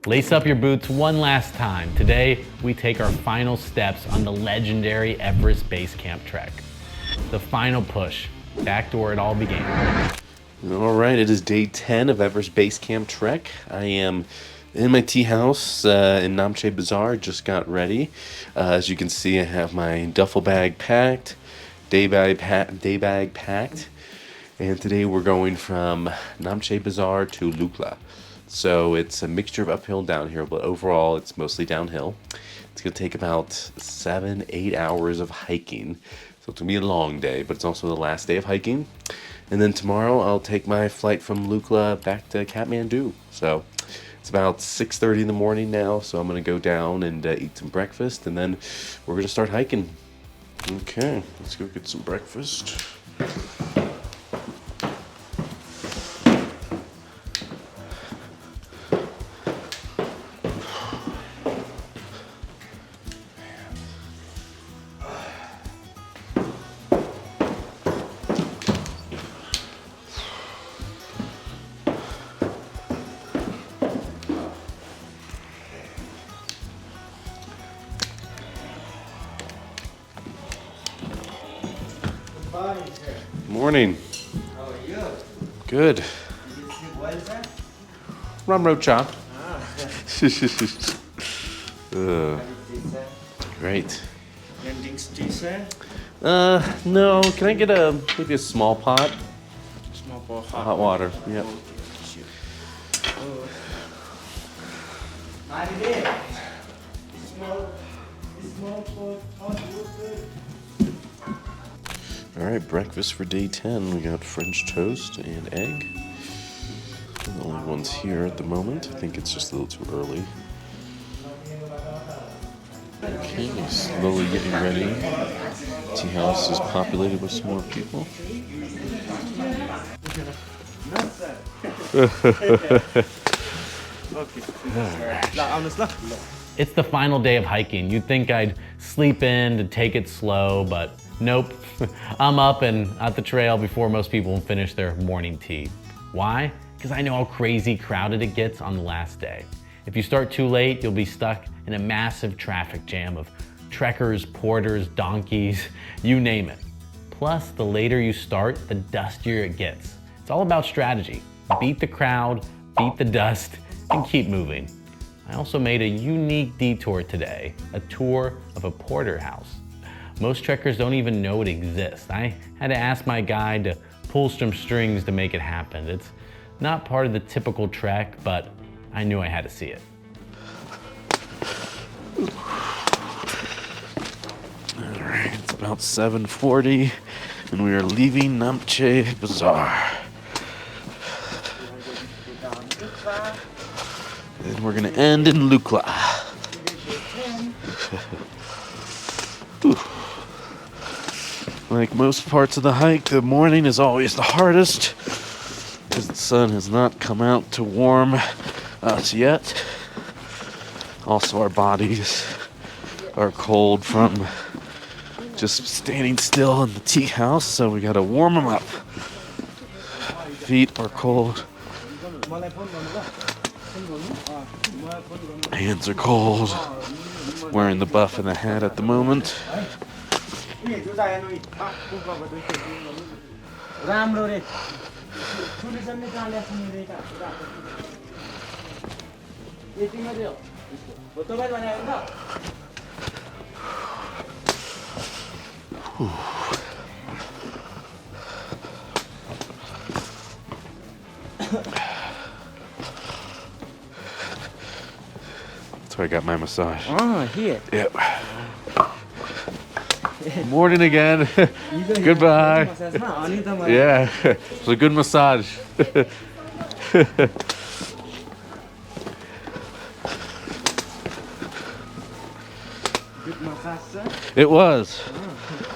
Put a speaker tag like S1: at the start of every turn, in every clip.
S1: Lace up your boots one last time. Today, we take our final steps on the legendary Everest Base Camp trek. The final push, back to where it all began.
S2: All right, it is day 10 of Everest Base Camp trek. I am in my tea house in Namche Bazaar, just got ready. As you can see, I have my duffel bag packed, day bag packed, and today we're going from Namche Bazaar to Lukla. So it's a mixture of uphill and downhill, but overall it's mostly downhill. It's going to take about 7-8 hours of hiking. So it's going to be a long day, but it's also the last day of hiking. And then tomorrow I'll take my flight from Lukla back to Kathmandu. So it's about 6:30 in the morning now, so I'm going to go down and eat some breakfast, and then we're going to start hiking. Okay, let's go get some breakfast. Morning.
S3: How are you?
S2: Good.
S3: Did you sleep well, sir?
S2: Ram Rocha. Great.
S3: Anything tea, sir?
S2: No. Can I get maybe a small pot?
S3: Small for
S2: Hot water. Yep. All right, breakfast for day 10. We got French toast and egg. The only ones here at the moment. I think it's just a little too early. Okay, slowly getting ready. Tea house is populated with some more people.
S1: It's the final day of hiking. You'd think I'd sleep in to take it slow, but nope. I'm up and at the trail before most people finish their morning tea. Why? Because I know how crazy crowded it gets on the last day. If you start too late, you'll be stuck in a massive traffic jam of trekkers, porters, donkeys, you name it. Plus, the later you start, the dustier it gets. It's all about strategy. Beat the crowd, beat the dust, and keep moving. I also made a unique detour today, a tour of a porterhouse. Most trekkers don't even know it exists. I had to ask my guide to pull some strings to make it happen. It's not part of the typical trek, but I knew I had to see it.
S2: All right, it's about 7:40, and we are leaving Namche Bazaar. And we're gonna end in Lukla. Like most parts of the hike, the morning is always the hardest because the sun has not come out to warm us yet. Also, our bodies are cold from just standing still in the tea house, so we gotta warm them up. Feet are cold. Hands are cold. Wearing the buff and the hat at the moment. That's where I got my massage.
S3: Oh, here.
S2: Yep. Morning again. Goodbye. Yeah, it's a good massage.
S3: Good massage, sir?
S2: It was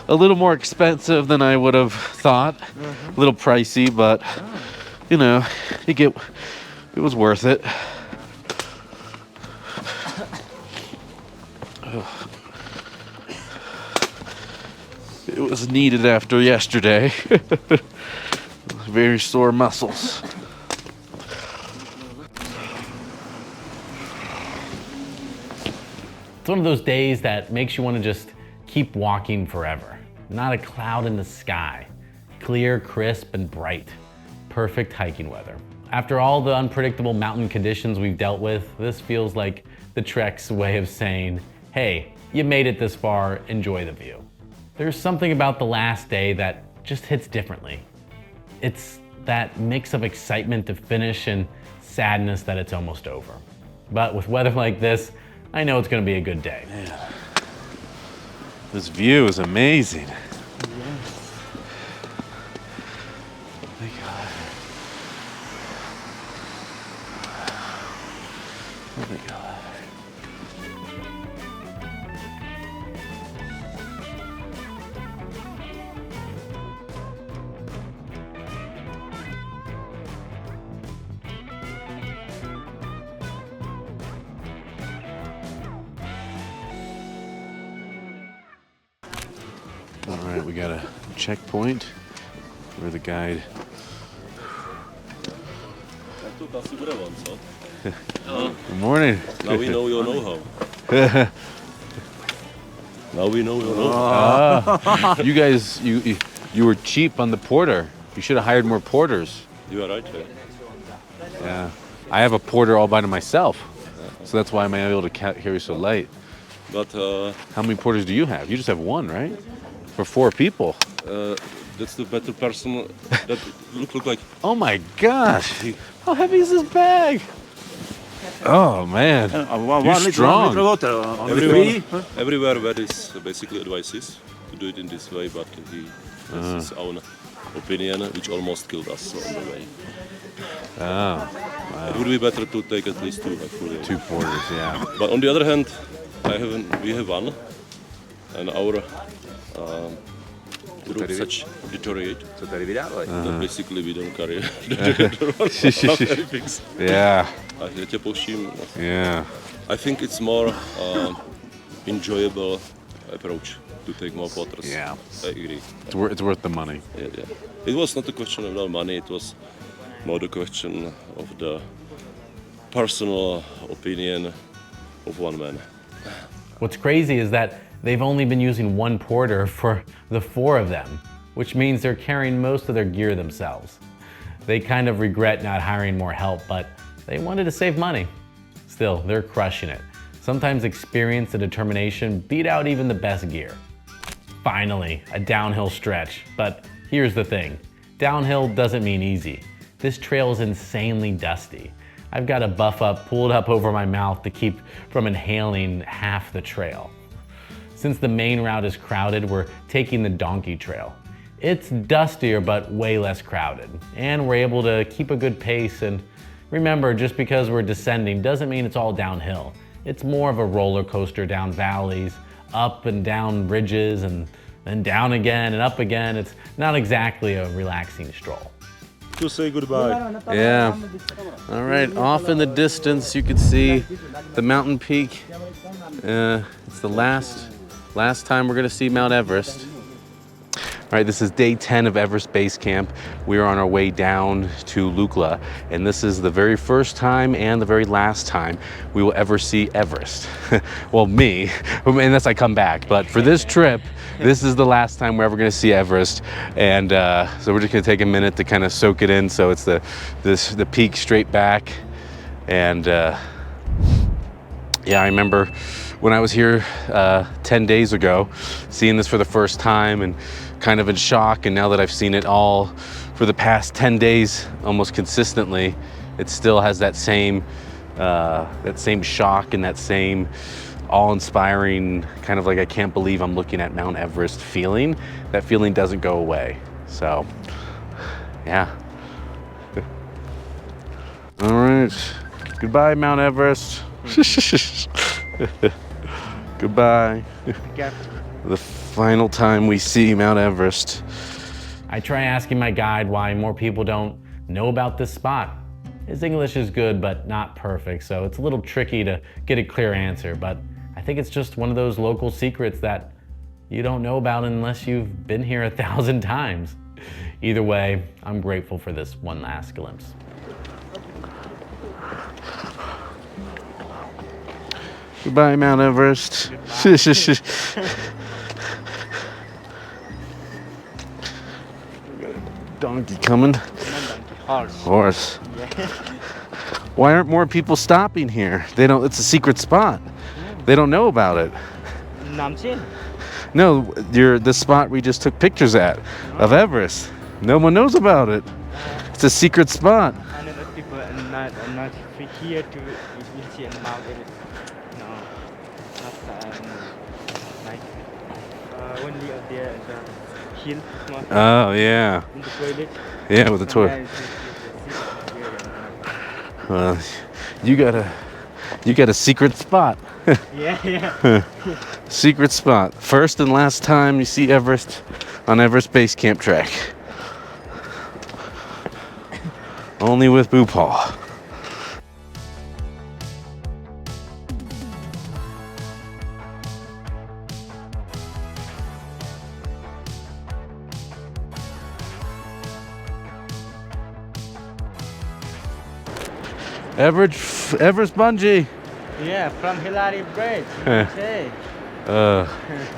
S2: a little more expensive than I would have thought. A little pricey, but you know, it was worth it. It was needed after yesterday. Very sore muscles.
S1: It's one of those days that makes you want to just keep walking forever. Not a cloud in the sky. Clear, crisp, and bright. Perfect hiking weather. After all the unpredictable mountain conditions we've dealt with, this feels like the trek's way of saying, hey, you made it this far, enjoy the view. There's something about the last day that just hits differently. It's that mix of excitement to finish and sadness that it's almost over. But with weather like this, I know it's gonna be a good day.
S2: Man, this view is amazing. My God. Oh my God. All right, we got a checkpoint where the guide. Good morning.
S4: Now we know your know-how. Now we know your know-how.
S2: You guys, you were cheap on the porter. You should have hired more porters.
S4: You are right.
S2: Yeah, I have a porter all by to myself, so that's why I'm able to carry so light.
S4: But
S2: How many porters do you have? You just have one, right? For 4 people.
S4: that's the better person that look like.
S2: Oh my gosh! How heavy is this bag? Oh man, you're strong.
S4: Everywhere where is basically advices to do it in this way, but this is our opinion, which almost killed us on the way.
S2: Oh,
S4: It would be better to take at least 2, actually.
S2: 2 porters, yeah.
S4: But on the other hand, we have one, and our group such deteriorate that basically we don't carry things.
S2: Yeah,
S4: Já tě pouštím.
S2: yeah.
S4: I think it's more enjoyable approach to take more porters.
S2: Yeah.
S4: I agree.
S2: It's worth the money.
S4: Yeah. It was not a question of money, it was more the question of the personal opinion of one man.
S1: What's crazy is that they've only been using one porter for the 4 of them, which means they're carrying most of their gear themselves. They kind of regret not hiring more help, but they wanted to save money. Still, they're crushing it. Sometimes experience and determination beat out even the best gear. Finally, a downhill stretch. But here's the thing, downhill doesn't mean easy. This trail is insanely dusty. I've got a buff up pulled up over my mouth to keep from inhaling half the trail. Since the main route is crowded, we're taking the donkey trail. It's dustier, but way less crowded. And we're able to keep a good pace, and remember, just because we're descending doesn't mean it's all downhill. It's more of a roller coaster down valleys, up and down ridges, and then down again and up again. It's not exactly a relaxing stroll.
S4: To say goodbye.
S2: Yeah. All right, off in the distance, you can see the mountain peak. It's the last time we're gonna see Mount Everest. All right, this is day 10 of Everest Base Camp. We are on our way down to Lukla, and this is the very first time and the very last time we will ever see Everest. Well, me, unless I come back, but for this trip, this is the last time we're ever gonna see Everest. And so we're just gonna take a minute to kind of soak it in. So it's the peak straight back. And yeah, I remember when I was here 10 days ago, seeing this for the first time and kind of in shock. And now that I've seen it all for the past 10 days, almost consistently, it still has that same shock and that same awe-inspiring kind of like, I can't believe I'm looking at Mount Everest feeling. That feeling doesn't go away. So, yeah. All right, goodbye, Mount Everest. Goodbye. The final time we see Mount Everest.
S1: I try asking my guide why more people don't know about this spot. His English is good, but not perfect, so it's a little tricky to get a clear answer, but I think it's just one of those local secrets that you don't know about unless you've been here 1,000 times. Either way, I'm grateful for this one last glimpse.
S2: Goodbye, Mount Everest. Donkey coming.
S3: Horse.
S2: Horse.
S3: Yeah.
S2: Why aren't more people stopping here? They don't. It's a secret spot. They don't know about it.
S3: Namche?
S2: No, the spot we just took pictures at of Everest. No one knows about it. It's a secret spot.
S3: I know that people are not here to see Mount Everest. No, not like only up there at the hill. Small
S2: Oh yeah,
S3: in the toilet.
S2: yeah, with the toilet. Well, you got a secret spot.
S3: Yeah, yeah.
S2: Secret spot. First and last time you see Everest on Everest Base Camp track. Only with Bhupal. Everest Bungee.
S3: Yeah, from Hillary Bridge. Okay.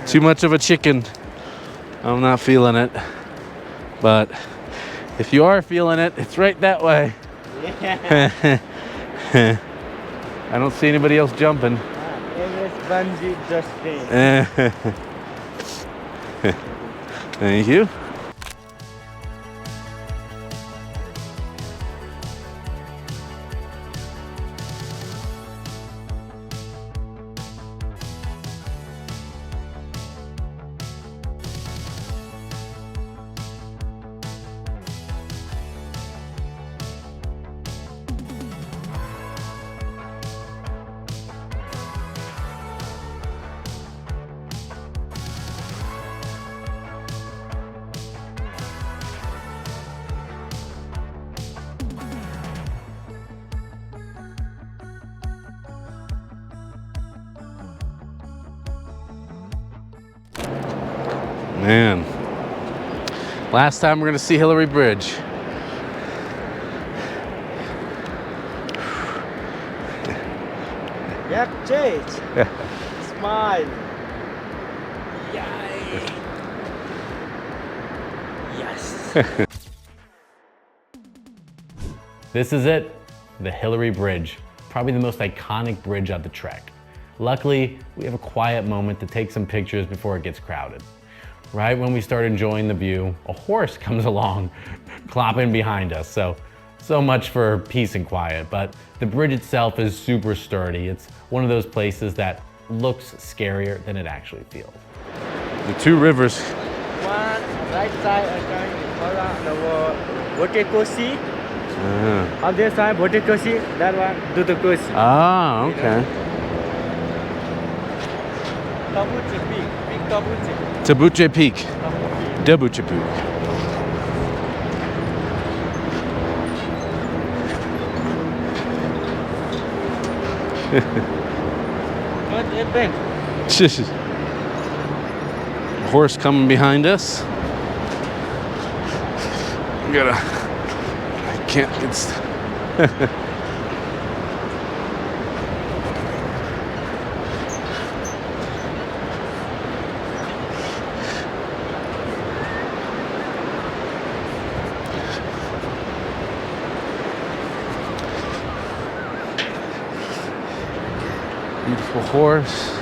S2: Too much of a chicken. I'm not feeling it. But if you are feeling it, it's right that way.
S3: Yeah.
S2: I don't see anybody else jumping.
S3: Everest Bungee just
S2: Thank you. Man, last time we're gonna see Hillary Bridge.
S3: Yep, Chase. Smile. Yay. Yes.
S1: This is it, the Hillary Bridge. Probably the most iconic bridge of the trek. Luckily, we have a quiet moment to take some pictures before it gets crowded. Right when we start enjoying the view, a horse comes along, clopping behind us. So much for peace and quiet, but the bridge itself is super sturdy. It's one of those places that looks scarier than it actually feels.
S2: The two rivers.
S3: One right side around the Botekosi. On this side, Botekosi. That one, Dudukosi.
S2: Ah, okay.
S3: Tabuche Peak. Big Tabuche.
S2: Tabuche Peak.
S3: Tabuche.
S2: Tabuche Peak.
S3: What happened?
S2: Horse coming behind us. I can't get. Beautiful horse.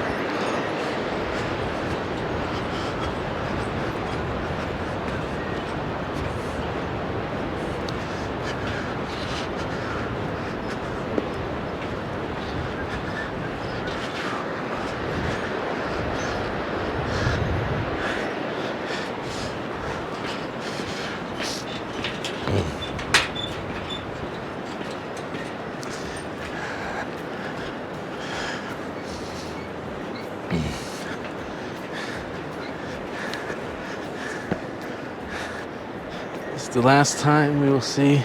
S2: It's the last time we will see,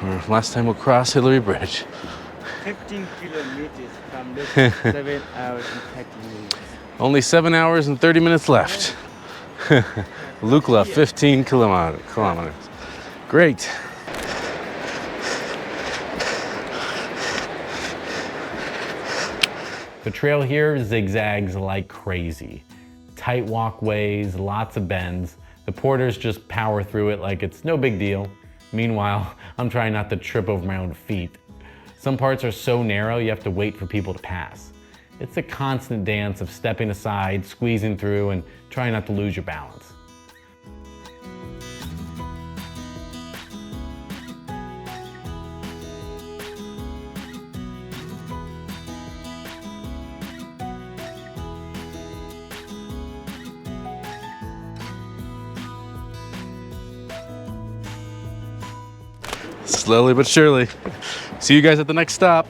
S2: or last time we'll cross Hillary Bridge.
S3: 15 kilometers from this 7 hours and 30 minutes.
S2: Only 7 hours and 30 minutes left. Lukla, 15 kilometers. Great.
S1: The trail here zigzags like crazy. Tight walkways, lots of bends. The porters just power through it like it's no big deal. Meanwhile, I'm trying not to trip over my own feet. Some parts are so narrow you have to wait for people to pass. It's a constant dance of stepping aside, squeezing through, and trying not to lose your balance.
S2: Slowly but surely. See you guys at the next stop.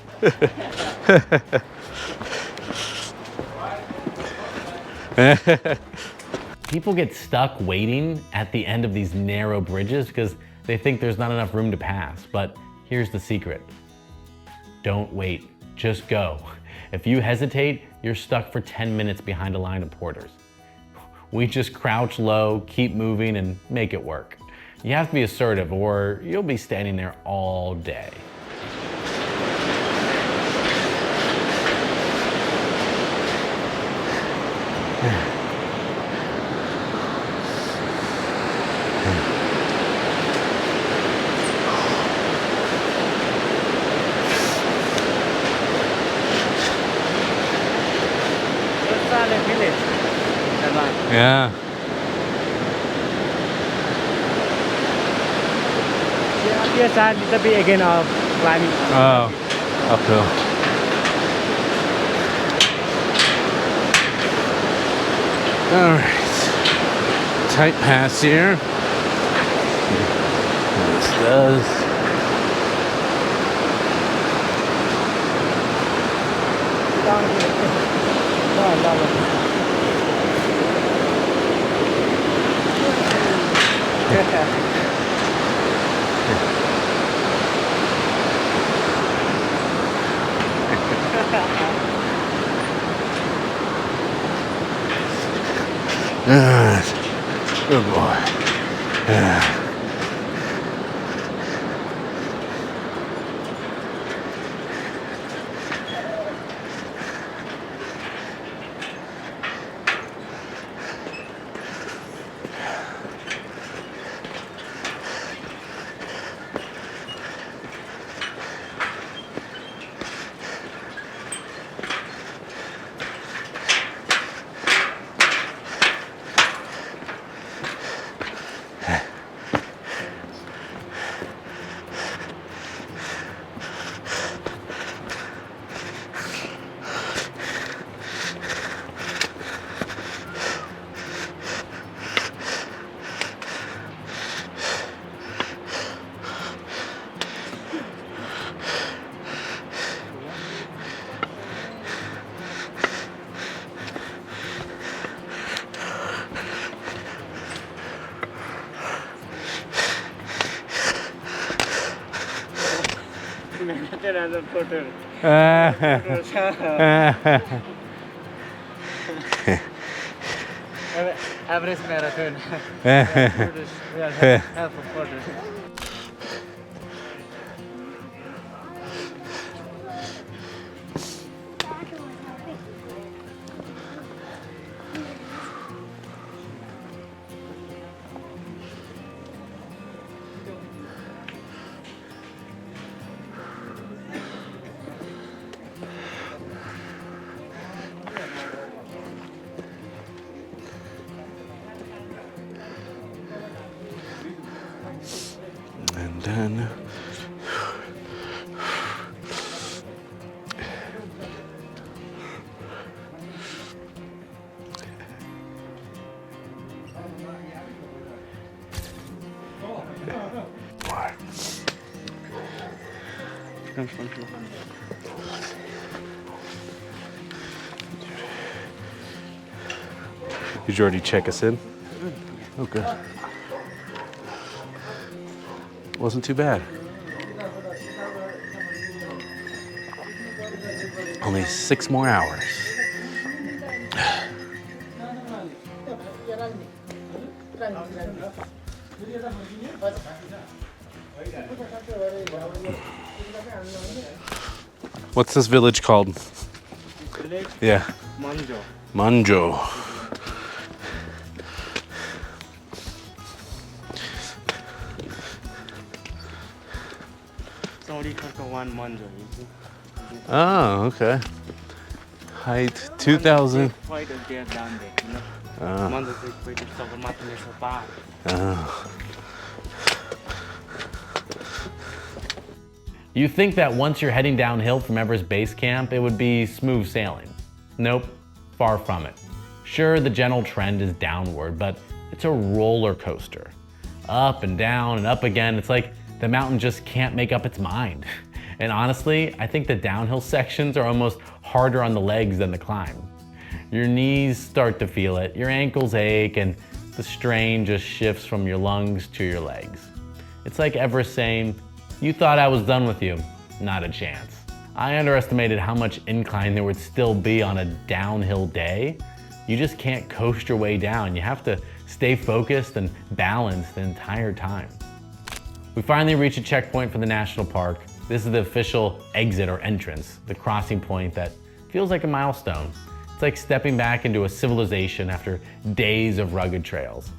S1: People get stuck waiting at the end of these narrow bridges because they think there's not enough room to pass. But here's the secret. Don't wait, just go. If you hesitate, you're stuck for 10 minutes behind a line of porters. We just crouch low, keep moving, and make it work. You have to be assertive or you'll be standing there all day.
S2: Yeah.
S3: Here side little bit again of climbing.
S2: Oh, uphill. All right. Tight pass here. This does.
S3: Down here. No.
S2: Good boy. Yeah.
S3: Everest marathon. Half of quarter.
S2: And then did you already check us in? Okay. Wasn't too bad. Only 6 more hours. What's this village called?
S3: village?
S2: Yeah.
S3: Manjo.
S2: Manjo.
S3: It's only for one Manjo.
S2: Oh, okay. Height 2,000.
S3: Quite a there down there, you know. Manjo is quite a sort of mountain bar.
S1: You think that once you're heading downhill from Everest Base Camp, it would be smooth sailing. Nope, far from it. Sure, the general trend is downward, but it's a roller coaster. Up and down and up again. It's like the mountain just can't make up its mind. And honestly, I think the downhill sections are almost harder on the legs than the climb. Your knees start to feel it, your ankles ache, and the strain just shifts from your lungs to your legs. It's like Everest saying, "You thought I was done with you. Not a chance." I underestimated how much incline there would still be on a downhill day. You just can't coast your way down. You have to stay focused and balanced the entire time. We finally reach a checkpoint for the national park. This is the official exit or entrance, the crossing point that feels like a milestone. It's like stepping back into a civilization after days of rugged trails.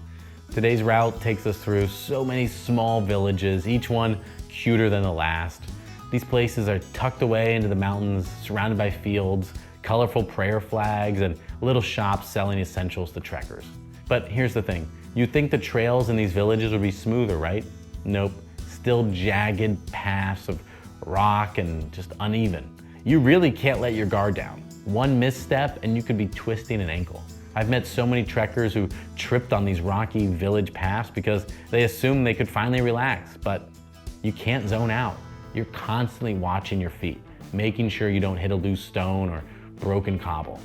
S1: Today's route takes us through so many small villages, each one cuter than the last. These places are tucked away into the mountains, surrounded by fields, colorful prayer flags, and little shops selling essentials to trekkers. But here's the thing, you'd think the trails in these villages would be smoother, right? Nope, still jagged paths of rock and just uneven. You really can't let your guard down. One misstep and you could be twisting an ankle. I've met so many trekkers who tripped on these rocky village paths because they assumed they could finally relax, but you can't zone out. You're constantly watching your feet, making sure you don't hit a loose stone or broken cobble.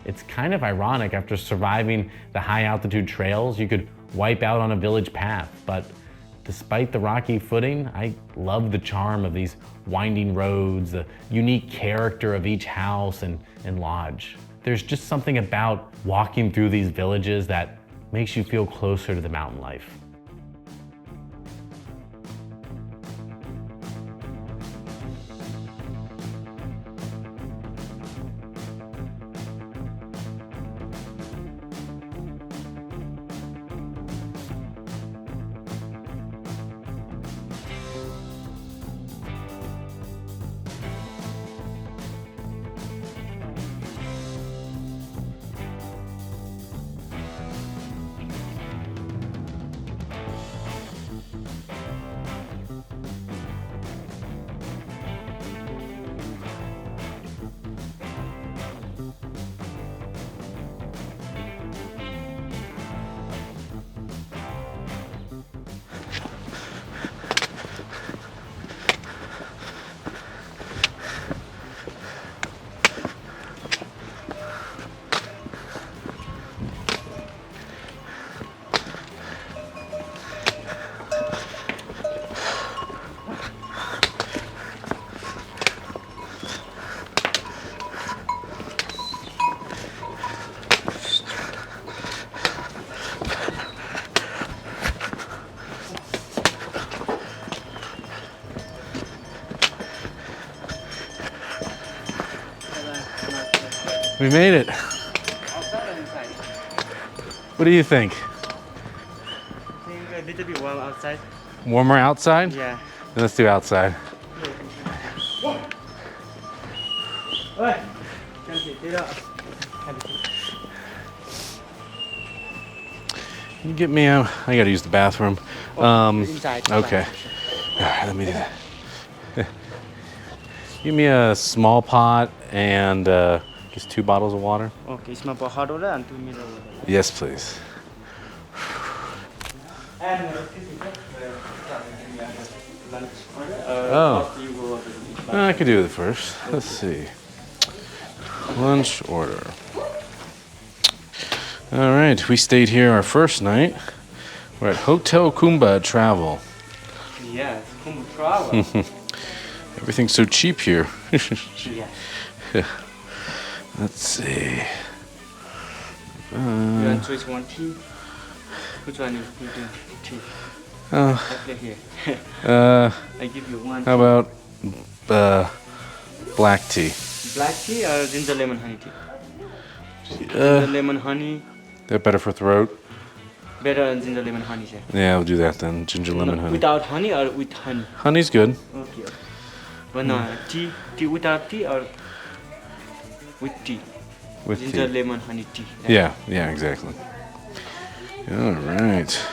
S1: It's kind of ironic, after surviving the high altitude trails, you could wipe out on a village path, but despite the rocky footing, I love the charm of these winding roads, the unique character of each house and lodge. There's just something about walking through these villages that makes you feel closer to the mountain life.
S2: We made it.
S3: Outside or inside?
S2: What do you think?
S3: I think a little bit warm outside.
S2: Warmer outside?
S3: Yeah.
S2: Then let's do outside. Can you get me out? I gotta use the bathroom.
S3: Inside.
S2: Okay. All right, let me do that. Give me a small pot and just 2 bottles of water.
S3: Okay, small pot hot water and 2 mineral water.
S2: Yes, please.
S3: And lunch.
S2: Oh. I could do it first. Let's see. Lunch order. All right, we stayed here our first night. We're at Hotel Kumba Travel.
S3: Yes, come travel.
S2: Everything's so cheap here.
S3: Yeah.
S2: Let's see.
S3: You want to choose one tea? Which one you do? Tea. Right here. I give you one.
S2: How about black tea?
S3: Black tea or ginger lemon honey tea? Ginger lemon honey
S2: They're better for throat.
S3: better than ginger lemon honey, sir.
S2: Yeah, I'll do that then. Ginger lemon honey.
S3: Without honey or with honey?
S2: Honey's good.
S3: Okay. But no, tea without tea or with tea?
S2: With
S3: Ginger
S2: tea.
S3: lemon honey tea.
S2: Yeah, exactly. All right.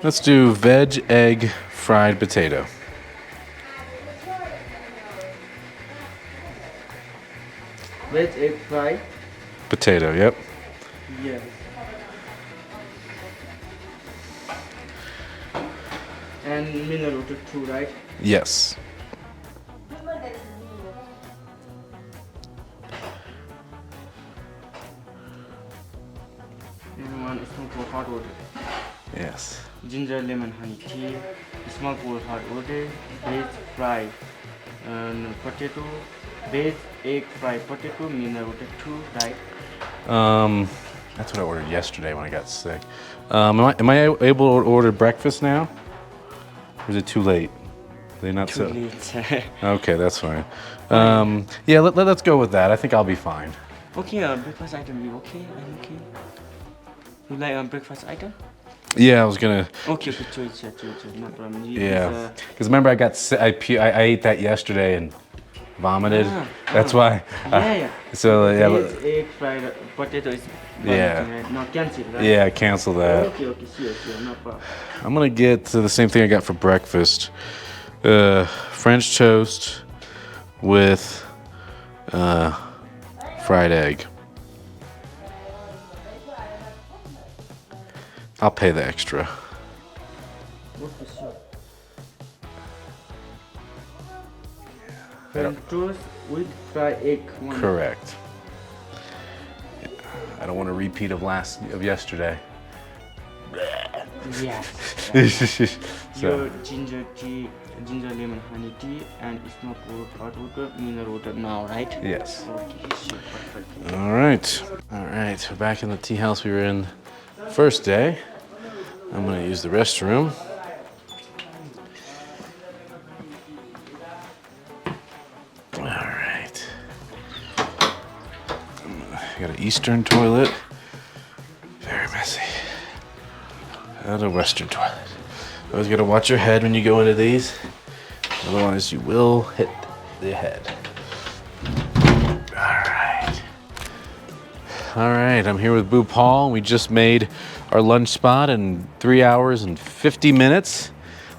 S2: Let's do veg, egg, fried potato.
S3: Veg egg fry.
S2: Potato, yep.
S3: Yes. And mineral water too, right?
S2: Yes.
S3: And 1 spoonful hot water.
S2: Yes.
S3: Ginger lemon honey tea. Small bowl hot water. Veg fry. And potato. Veg egg fried potato. Mineral water too, right?
S2: That's what I ordered yesterday when I got sick. Am I able to order breakfast now? Or is it too late? Are they not
S3: Too
S2: so?
S3: late.
S2: Okay, that's fine. Yeah, let's go with that. I think I'll be fine.
S3: Okay, breakfast item. You okay? I'm okay. You like breakfast item?
S2: Yeah, I was gonna.
S3: Okay, choose. No problem.
S2: Yeah, because remember I got I ate that yesterday and vomited. That's why.
S3: Yeah.
S2: So yeah.
S3: Veg egg fried potato is.
S2: Yeah.
S3: Right? No, cancel. Right?
S2: Yeah, cancel that.
S3: Okay, sure, no problem.
S2: I'm gonna get the same thing I got for breakfast. French toast with fried egg. I'll pay the extra.
S3: Okay, sure. French toast with fried egg.
S2: Correct. I don't want a repeat of yesterday.
S3: Yes.
S2: So,
S3: Your ginger tea, ginger lemon honey tea, and snow hot water, mineral water now, right?
S2: yes.
S3: Okay, sure, perfect.
S2: All right. We're back in the tea house we were in first day. I'm gonna use the restroom. All right. Got an Eastern toilet. Very messy. And a Western toilet. Always gotta watch your head when you go into these. Otherwise you will hit the head. All right, I'm here with Boo Paul. We just made our lunch spot in 3 hours and 50 minutes.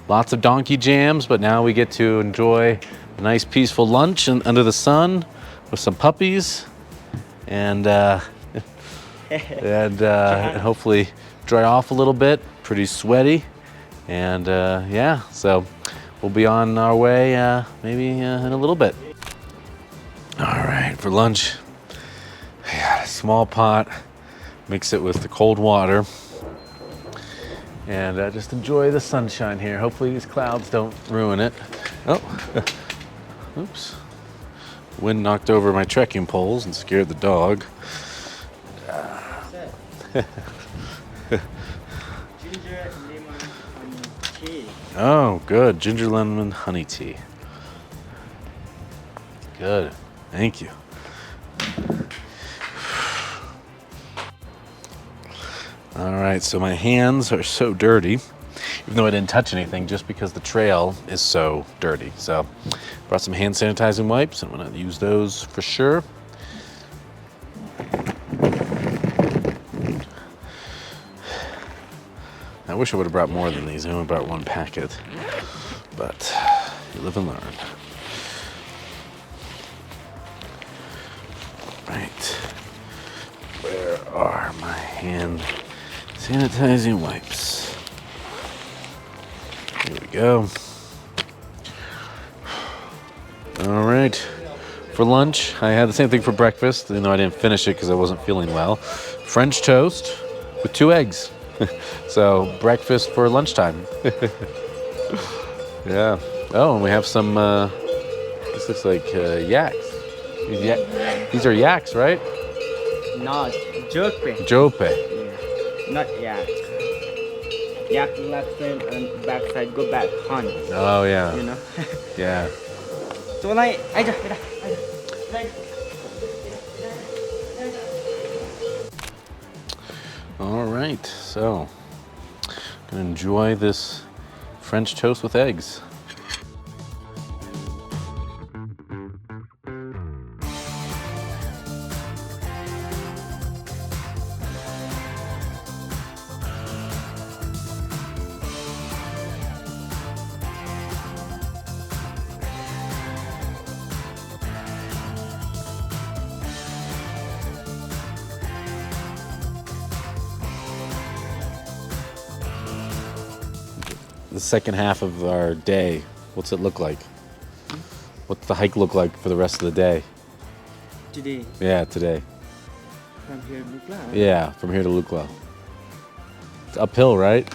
S2: Lots of donkey jams, but now we get to enjoy a nice peaceful lunch under the sun with some puppies and hopefully dry off a little bit. Pretty sweaty. And yeah, so we'll be on our way maybe in a little bit. All right, for lunch, I got a small pot, mix it with the cold water, and just enjoy the sunshine here. Hopefully these clouds don't ruin it. Oh, oops. Wind knocked over my trekking poles and scared the dog.
S3: Ginger lemon honey tea.
S2: Oh, good. Ginger lemon honey tea. Good. Thank you. All right, so my hands are so dirty, even though I didn't touch anything, just because the trail is so dirty. So brought some hand sanitizing wipes. I'm gonna use those for sure. I wish I would have brought more than these. I only brought one packet, but you live and learn. Right, where are my hand sanitizing wipes? Here we go. All right. For lunch, I had the same thing for breakfast, even though I didn't finish it because I wasn't feeling well. French toast with 2 eggs. So breakfast for lunchtime. Yeah. Oh, and we have some, this looks like yaks. These are yaks, right?
S3: Not joke.
S2: Jope.
S3: Yeah. Not yak. Yak left side and back side go back hunt.
S2: Oh, yeah.
S3: You know.
S2: Yeah.
S3: So like, I
S2: All right. So, gonna enjoy this French toast with eggs. The second half of our day, what's it look like? What's the hike look like for the rest of the day?
S3: today
S2: Yeah, today.
S3: from here Lukla.
S2: Yeah, from here to Lukla. It's uphill, right?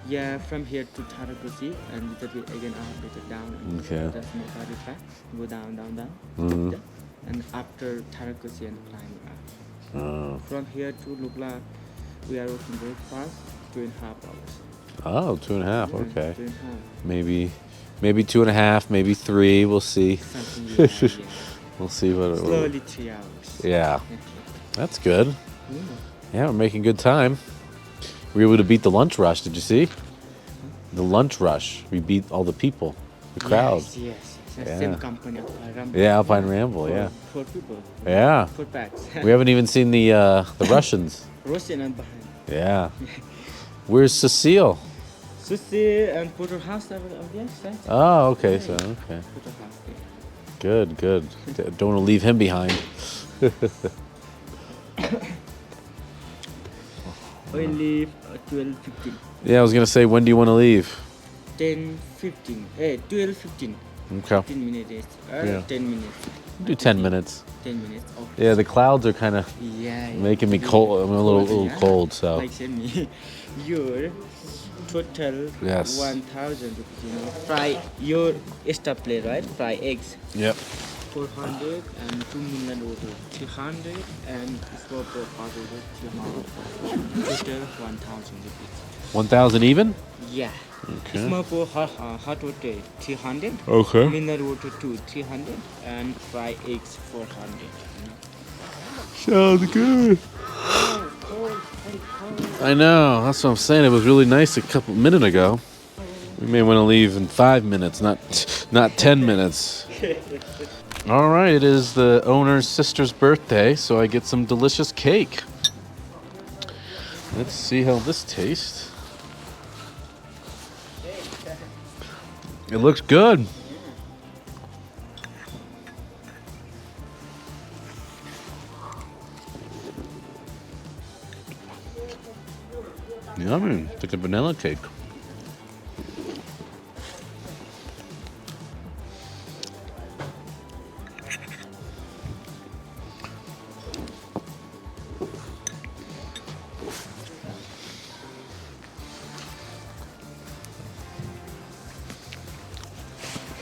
S3: Yeah, from here to Tarakosi and little bit again up, little down.
S2: Okay.
S3: That's my body track. Go down.
S2: Mhm.
S3: Yeah. And after Tarakosi and climb up.
S2: Oh.
S3: From here to Lukla, we are walking very fast, 2.5 hours.
S2: Oh, 2.5.
S3: Yeah,
S2: Okay.
S3: 2.5.
S2: Maybe 2.5, maybe 3. We'll see.
S3: Something yeah.
S2: We'll see what.
S3: Slowly 3 hours.
S2: Yeah, that's good.
S3: Yeah.
S2: Yeah, we're making good time. We were able to beat the lunch rush. Did you see? The lunch rush. We beat all the people, the crowd.
S3: Yes.
S2: Yeah.
S3: Same company of Rambo.
S2: Yeah, Alpine Ramble. Yeah.
S3: 4 people.
S2: Yeah.
S3: 4 packs.
S2: We haven't even seen the Russians.
S3: Russian and behind.
S2: Yeah. Where's Cecile?
S3: Sushi and porterhouse on the other side.
S2: Oh, okay. So okay.
S3: Porterhouse.
S2: Good. Don't want to leave him behind.
S3: We leave 12:15.
S2: Yeah, I was gonna say, when do you want to leave?
S3: 10:15. 12:15.
S2: Okay.
S3: 15 minutes.
S2: Yeah.
S3: 10 minutes.
S2: Do 10 minutes.
S3: 10 minutes. Oh.
S2: Yeah, the clouds are kind of
S3: Yeah.
S2: making me cold. I'm a little
S3: yeah.
S2: cold, so.
S3: Like send me your total
S2: Yes.
S3: 1,000 rupees. You know, fry your extra plate, right? Fry eggs.
S2: Yep.
S3: 400 and 2 million water. 300 and small pork hot water. 300. Total 1,000 rupees.
S2: 1,000 even?
S3: Yeah.
S2: Okay.
S3: Small pork hot water 300.
S2: Okay.
S3: Mineral water 300 and fry eggs 400.
S2: Sounds good. I know. That's what I'm saying. It was really nice a couple minutes ago. We may want to leave in 5 minutes, not 10 minutes. All right. It is the owner's sister's birthday, so I get some delicious cake. Let's see how this tastes. It looks good. Yummy. It's like a vanilla cake.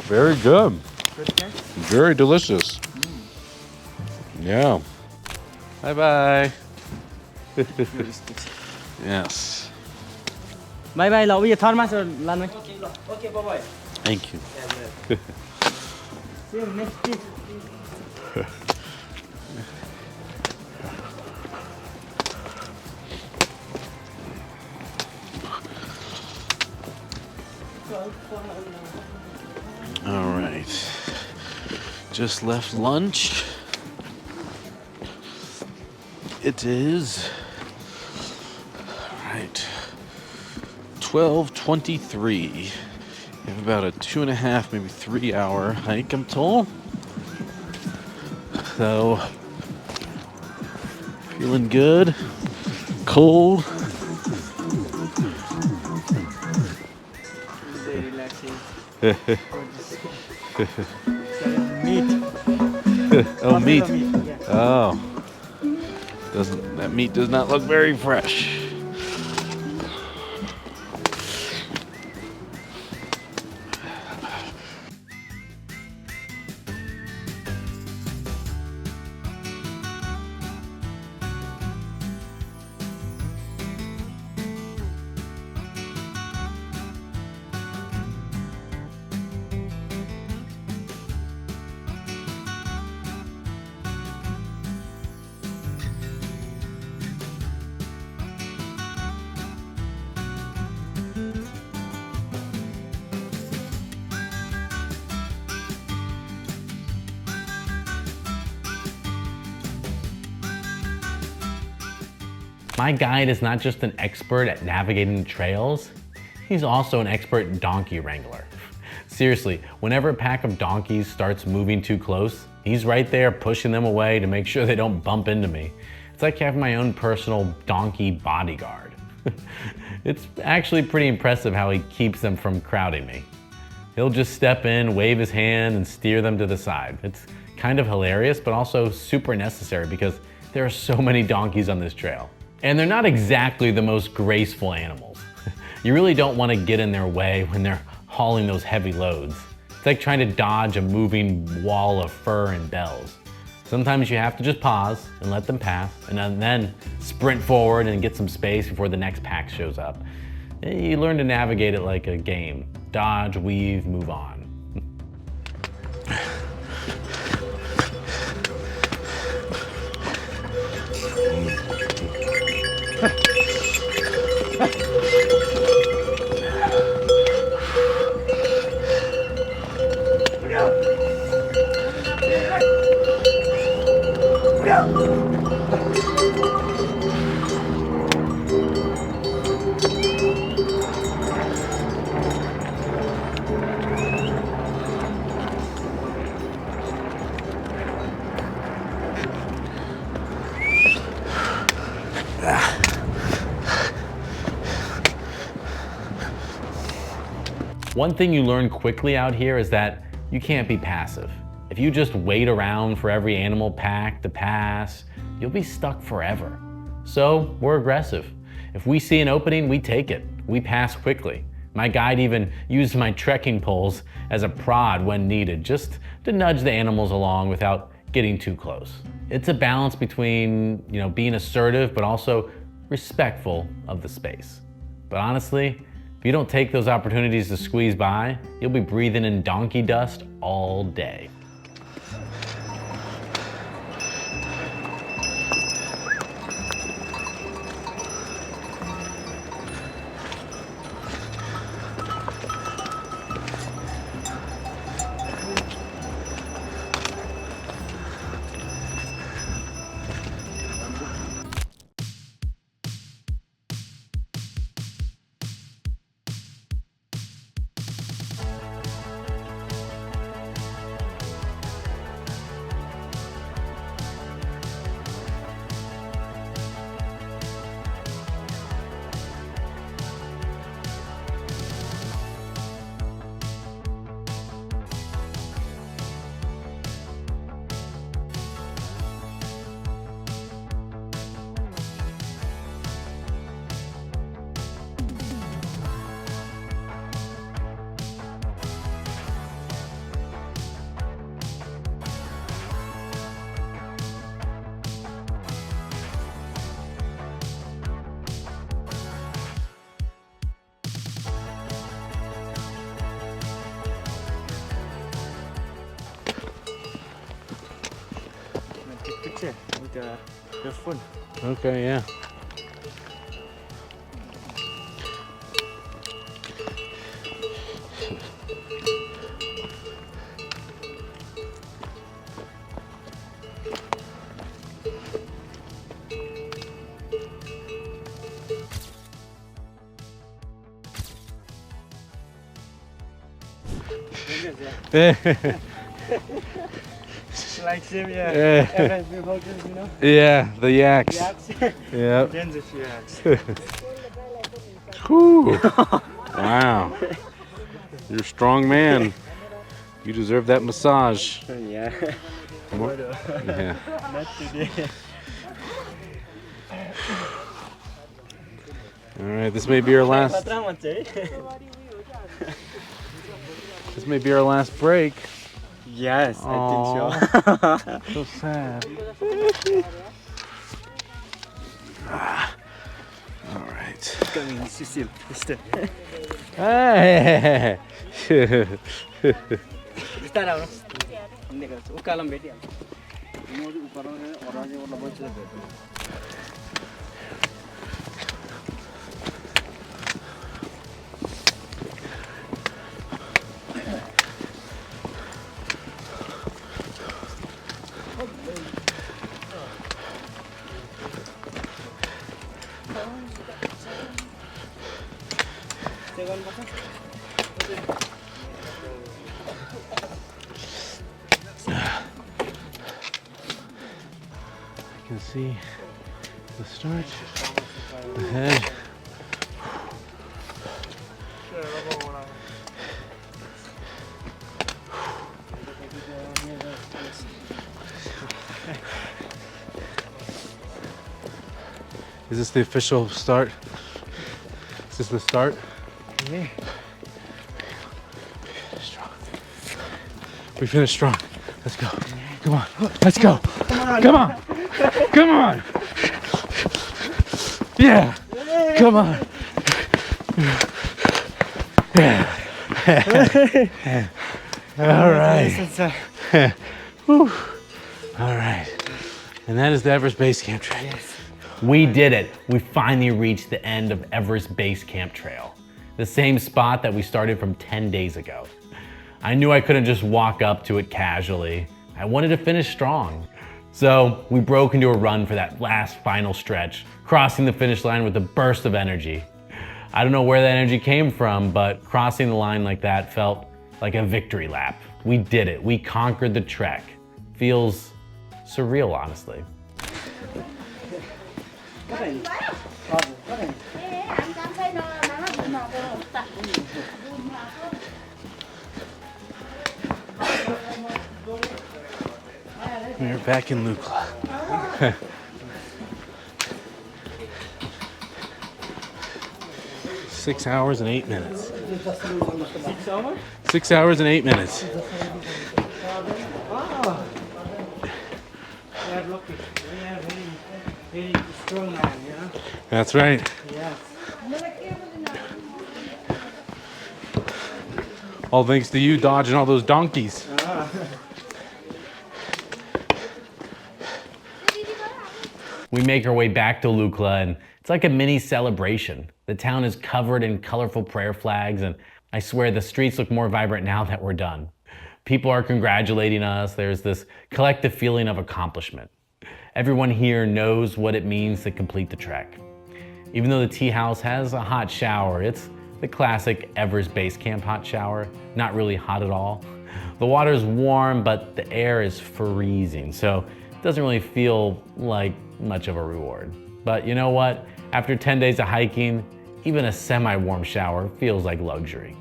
S2: Very good. Very delicious. Yeah. Bye-bye. Yes.
S3: Bye bye. Bây giờ thon mà rồi lần này. Okay, bye bye.
S2: Thank you.
S3: See you next week.
S2: All right. Just left lunch. It is 12:23. We have about a 2.5, maybe 3 hour hike, I'm told. So, feeling good, cold.
S3: Very relaxing. Meat.
S2: Oh, meat.
S3: Yeah.
S2: Oh. That meat does not look very fresh.
S1: My guide is not just an expert at navigating the trails, he's also an expert donkey wrangler. Seriously, whenever a pack of donkeys starts moving too close, he's right there pushing them away to make sure they don't bump into me. It's like having my own personal donkey bodyguard. It's actually pretty impressive how he keeps them from crowding me. He'll just step in, wave his hand, and steer them to the side. It's kind of hilarious, but also super necessary because there are so many donkeys on this trail. And they're not exactly the most graceful animals. You really don't want to get in their way when they're hauling those heavy loads. It's like trying to dodge a moving wall of fur and bells. Sometimes you have to just pause and let them pass, and then sprint forward and get some space before the next pack shows up. You learn to navigate it like a game. Dodge, weave, move on. One thing you learn quickly out here is that you can't be passive. If you just wait around for every animal pack to pass, you'll be stuck forever. So we're aggressive. If we see an opening, we take it. We pass quickly. My guide even used my trekking poles as a prod when needed, just to nudge the animals along without getting too close. It's a balance between, being assertive but also respectful of the space. But honestly, if you don't take those opportunities to squeeze by, you'll be breathing in donkey dust all day.
S3: Picture with the phone.
S2: Okay, yeah.
S3: Like same, yeah. Everest Bungee,
S2: Yeah, the yaks.
S3: Yaks.
S2: Yeah.
S3: Then the yaks.
S2: Whew. Wow. You're a strong man. You deserve that massage.
S3: Yeah.
S2: Yeah.
S3: Not today.
S2: All right, this may be our last. This may be our last break.
S3: Yes, I think so.
S2: So sad. All right.
S3: Coming, Cecil.
S2: Hey. I can see the start ahead. Is this the official start? Is this the start?
S3: Yeah.
S2: Strong. We finished strong. Let's go. Come on. Let's go. Come on. Come on. Yeah. Come on. Yeah. All right. Whew. All right. And that is the Everest Base Camp trek.
S3: Yes.
S1: We did it. We finally reached the end of Everest Base Camp Trail, the same spot that we started from 10 days ago. I knew I couldn't just walk up to it casually. I wanted to finish strong. So we broke into a run for that last final stretch, crossing the finish line with a burst of energy. I don't know where that energy came from, but crossing the line like that felt like a victory lap. We did it. We conquered the trek. Feels surreal, honestly.
S2: We're back in Lukla. 6 hours and 8 minutes.
S3: 6 hours?
S2: 6 hours and 8 minutes.
S3: Oh. We are lucky. We are very strong man, you know?
S2: That's right.
S3: Yes.
S2: All thanks to you dodging all those donkeys.
S1: We make our way back to Lukla and it's like a mini celebration. The town is covered in colorful prayer flags and I swear the streets look more vibrant now that we're done. People are congratulating us. There's this collective feeling of accomplishment. Everyone here knows what it means to complete the trek. Even though the tea house has a hot shower, it's the classic Everest Base Camp hot shower, not really hot at all. The water is warm, but the air is freezing, so it doesn't really feel like much of a reward. But you know what? After 10 days of hiking, even a semi-warm shower feels like luxury.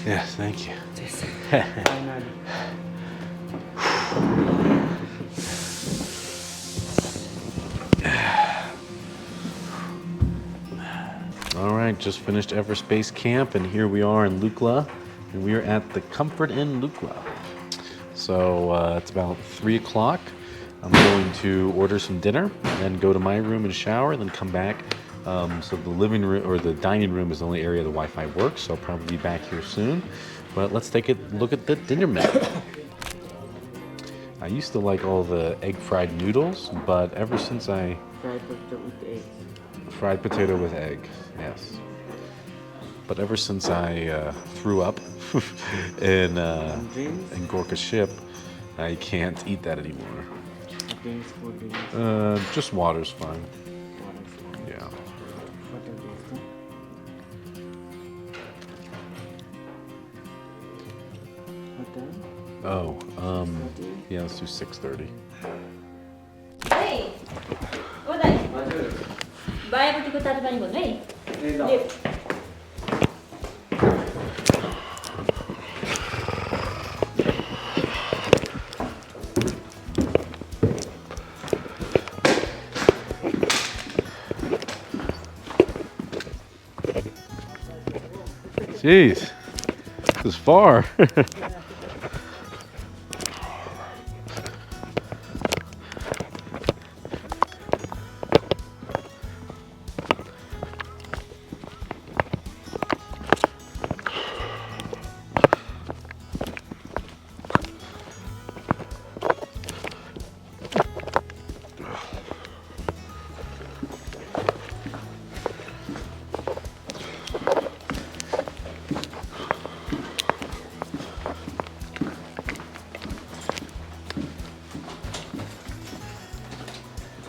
S2: Yes, thank you. All right, just finished Everest Base Camp, and here we are in Lukla, and we are at the Comfort Inn Lukla. So it's about 3 o'clock. I'm going to order some dinner, then go to my room and shower, then come back. So the living room or the dining room is the only area the Wi-Fi works, so I'll probably be back here soon. But let's take a look at the dinner menu. I used to like all the egg fried noodles, but ever since I...
S3: Fried potato with eggs.
S2: Fried potato with egg, yes. but ever since I threw up in Gorka's ship, I can't eat that anymore.
S3: Drinks, food drinks.
S2: Just water's fine.
S3: Water.
S2: Yeah.
S3: What are these? Hotel.
S2: Oh, yeah, let's do 6:30.
S5: Hey, उदय बायाँपट्टिको तातो पानी भन्नु है lift
S2: Jeez, this is far.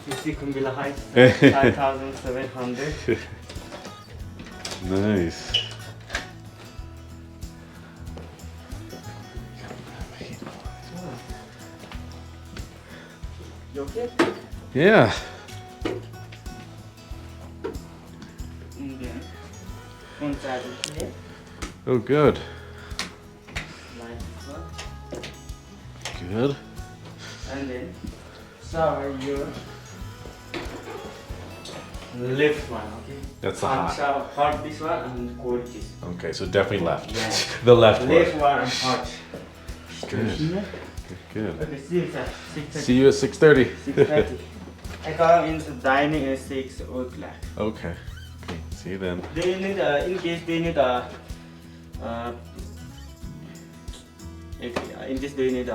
S3: You see Kumbila Heights, 5,700.
S2: Nice.
S3: You okay?
S2: Yeah.
S3: Indian. Phone charger here.
S2: Oh, good.
S3: Light as well.
S2: Good.
S3: And then shower your left one, okay?
S2: That's the hot.
S3: Shower, hot this one and cold this.
S2: Okay, so definitely left.
S3: Yeah.
S2: The left one.
S3: Left one and hot.
S2: Good.
S3: Here.
S2: Good.
S3: Okay, see you at 6:30.
S2: See you at 6:30.
S3: 6:30. I come into dining at 6 o'clock.
S2: Okay. Okay. See you then.
S3: They need in case they need in case they need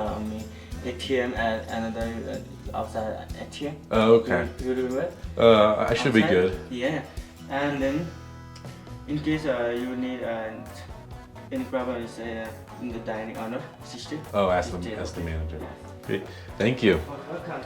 S3: ATM and another outside ATM.
S2: Oh, okay.
S3: You remember?
S2: I should be
S3: Outside?
S2: good.
S3: Yeah, and then in case you need any problem is in the dining honor system.
S2: Oh, ask the manager. Okay. Thank you.
S3: Welcome.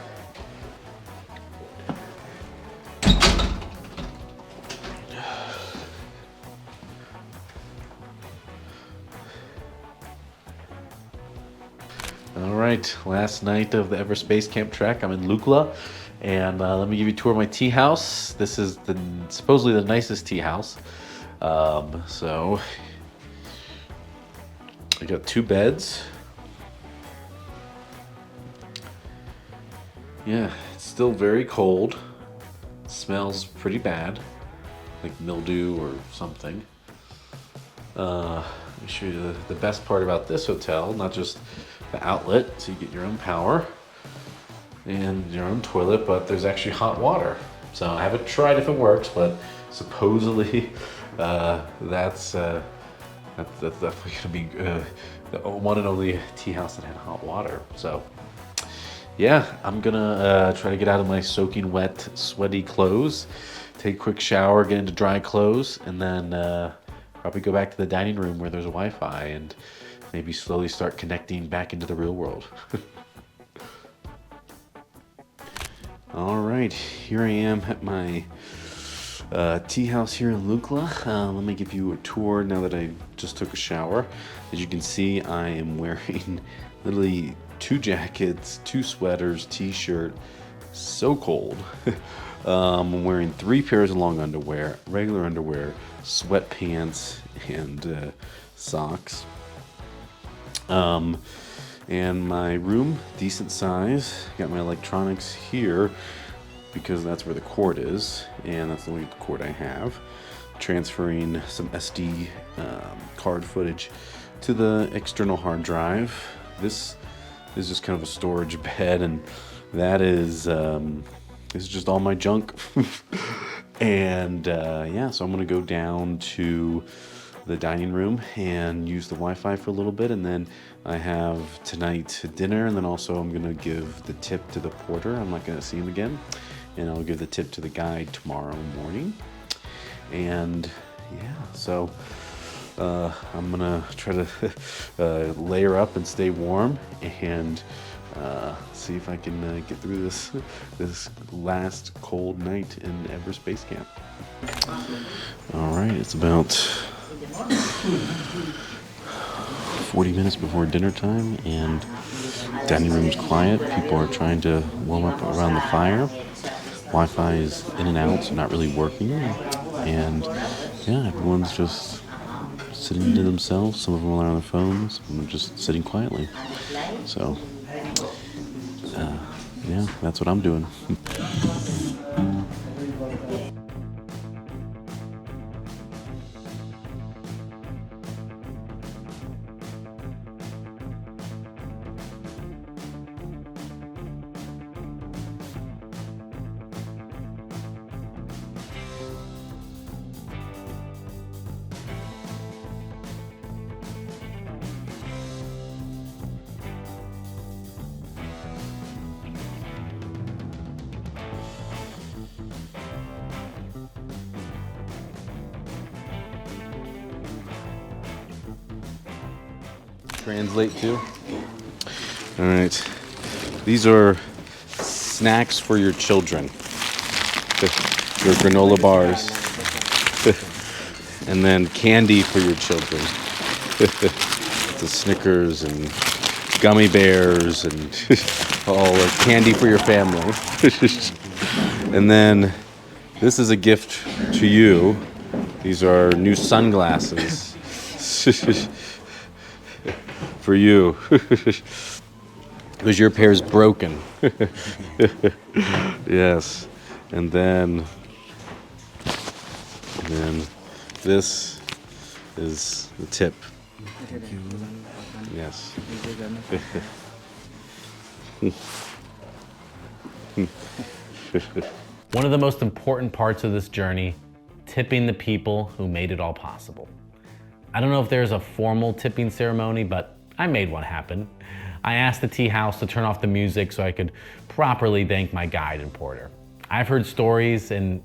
S2: All right, last night of the Everest Base Camp trek. I'm in Lukla, and let me give you a tour of my tea house. This is supposedly the nicest tea house. So I got 2 beds. Yeah, it's still very cold. It smells pretty bad, like mildew or something. Let me show you the best part about this hotel, not just the outlet, so you get your own power and your own toilet, but there's actually hot water. So I haven't tried if it works, but supposedly that's definitely gonna be the one and only tea house that had hot water. So yeah, I'm gonna try to get out of my soaking wet, sweaty clothes, take a quick shower, get into dry clothes, and then probably go back to the dining room where there's Wi-Fi and maybe slowly start connecting back into the real world. All right, here I am at my tea house here in Lukla. Let me give you a tour now that I just took a shower. As you can see, I am wearing literally 2 jackets, 2 sweaters, t-shirt. So cold. I'm wearing 3 pairs of long underwear, regular underwear, sweatpants, and socks. And my room, decent size. Got my electronics here because that's where the cord is, and that's the only cord I have. Transferring some SD card footage to the external hard drive. This is just kind of a storage bed, and that is this is just all my junk. And yeah, so I'm gonna go down to the dining room and use the Wi-Fi for a little bit, and then I have tonight dinner, and then also I'm gonna give the tip to the porter. I'm not gonna see him again, and I'll give the tip to the guide tomorrow morning. And yeah, so I'm gonna try to layer up and stay warm and see if I can get through this last cold night in Everest Base Camp. All right, it's about 40 minutes before dinner time, and dining room's quiet. People are trying to warm up around the fire. Wi-Fi is in and out, so not really working. And yeah, everyone's just sitting to themselves. Some of them are on their phones, some of them just sitting quietly. So yeah, that's what I'm doing. Translate to. All right, these are snacks for your children. Your granola bars, and then candy for your children. The Snickers and gummy bears and all the candy for your family. And then this is a gift to you. These are new sunglasses. For you, because your pair's broken. Yes, and then this is the tip. Yes.
S1: One of the most important parts of this journey, tipping the people who made it all possible. I don't know if there's a formal tipping ceremony, but I made one happen. I asked the tea house to turn off the music so I could properly thank my guide and porter. I've heard stories, and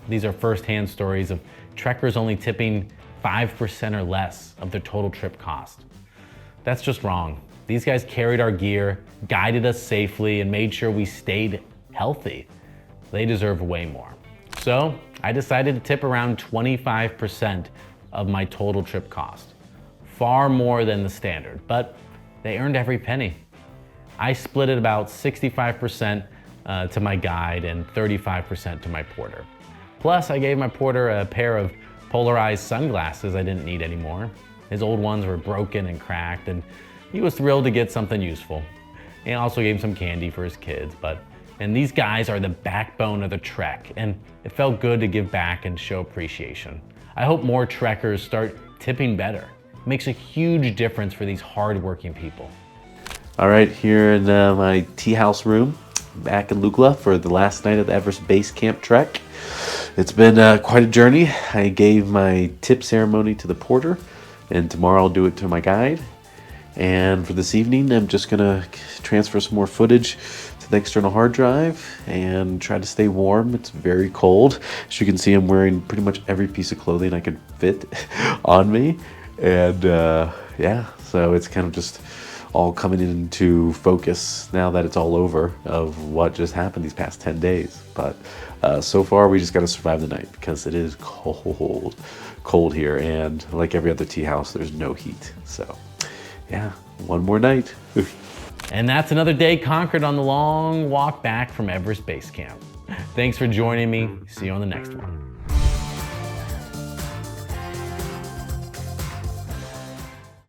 S1: these are firsthand stories, of trekkers only tipping 5% or less of their total trip cost. That's just wrong. These guys carried our gear, guided us safely, and made sure we stayed healthy. They deserve way more. So I decided to tip around 25% of my total trip cost. Far more than the standard, but they earned every penny. I split it about 65% to my guide and 35% to my porter. Plus, I gave my porter a pair of polarized sunglasses I didn't need anymore. His old ones were broken and cracked, and he was thrilled to get something useful. And also gave him some candy for his kids, and these guys are the backbone of the trek, and it felt good to give back and show appreciation. I hope more trekkers start tipping better. It makes a huge difference for these hard-working people.
S2: All right, here in my tea house room, back in Lukla for the last night of the Everest Base Camp trek. It's been quite a journey. I gave my tip ceremony to the porter, and tomorrow I'll do it to my guide. And for this evening, I'm just gonna transfer some more footage to the external hard drive and try to stay warm. It's very cold. As you can see, I'm wearing pretty much every piece of clothing I could fit on me. And yeah, so it's kind of just all coming into focus now that it's all over of what just happened these past 10 days. But so far, we just got to survive the night because it is cold here. And like every other tea house, there's no heat. So yeah, one more night.
S1: And that's another day conquered on the long walk back from Everest Base Camp. Thanks for joining me. See you on the next one.